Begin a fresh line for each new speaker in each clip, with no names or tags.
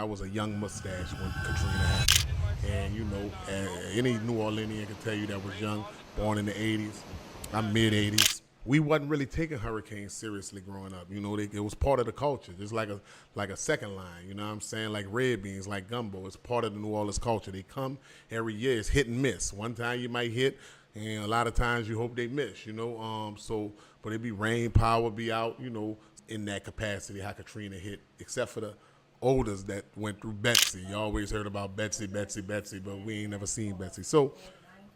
I was a young Mustache when Katrina happened. And, you know, any New Orleanian can tell you that was young, born in the 80s. I'm mid-80s. We wasn't really taking hurricanes seriously growing up. You know, it was part of the culture, just like a second line, you know what I'm saying? Like red beans, like gumbo. It's part of the New Orleans culture. They come every year. It's hit and miss. One time you might hit, and a lot of times you hope they miss, you know? But it be rain, power be out, you know, in that capacity, how Katrina hit, except for the oldest that went through Betsy. You always heard about Betsy, but we ain't never seen Betsy. So,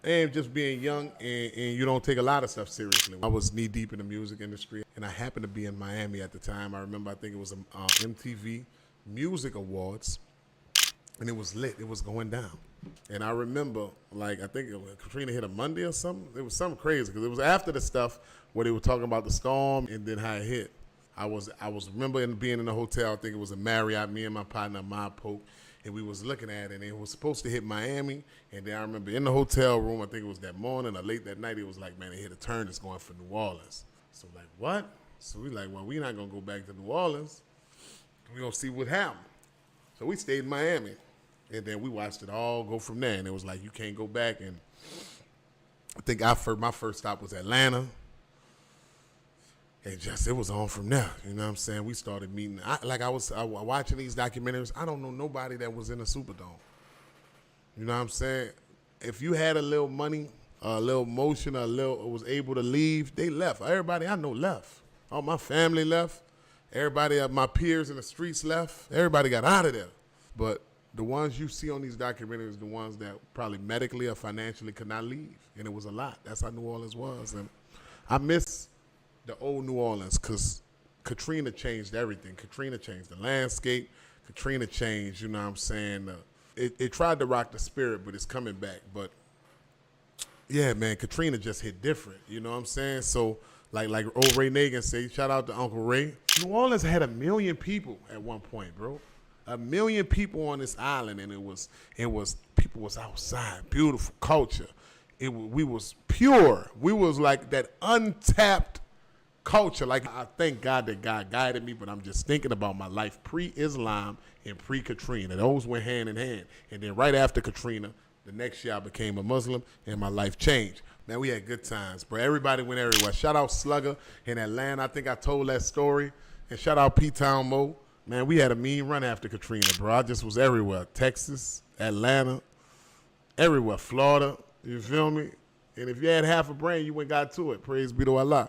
and just being young and you don't take a lot of stuff seriously. I was knee deep in the music industry, and I happened to be in Miami at the time. I remember, I think it was MTV Music Awards, and it was lit. It was going down. And I remember, like, I think Katrina hit a Monday or something. It was something crazy because it was after the stuff where they were talking about the storm and then how it hit. I was remember being in the hotel. I think it was a Marriott. Me and my partner, Ma Pope, and we was looking at it. And it was supposed to hit Miami. And then I remember in the hotel room, I think it was that morning or late that night, it was like, man, they hit a turn that's going for New Orleans. So like, what? So we like, well, we're not gonna go back to New Orleans. We gonna see what happened. So we stayed in Miami, and then we watched it all go from there. And it was like, you can't go back. And I think my first stop was Atlanta. And just, it was on from there. You know what I'm saying? We started meeting. I was watching these documentaries. I don't know nobody that was in a Superdome. You know what I'm saying? If you had a little money, a little motion, was able to leave, they left. Everybody I know left. All my family left. Everybody, my peers in the streets left. Everybody got out of there. But the ones you see on these documentaries, the ones that probably medically or financially could not leave. And it was a lot. That's how New Orleans was. And I miss the old New Orleans, because Katrina changed everything. Katrina changed the landscape. Katrina changed, you know what I'm saying? It tried to rock the spirit, but it's coming back. But, yeah, man, Katrina just hit different, you know what I'm saying? So, like old Ray Nagin said, shout out to Uncle Ray. New Orleans had 1 million people at one point, bro. 1 million people on this island, and people was outside, beautiful culture. We was pure. We was like that untapped culture. Like, I thank God that God guided me, but I'm just thinking about my life pre-Islam and pre-Katrina. Those went hand in hand. And then right after Katrina, the next year I became a Muslim and my life changed. Man, we had good times, bro. Everybody went everywhere. Shout out Slugger in Atlanta. I think I told that story. And shout out P-Town Mo. Man, we had a mean run after Katrina, bro. I just was everywhere. Texas, Atlanta, everywhere. Florida, you feel me? And if you had half a brain, you went got to it. Praise be to Allah.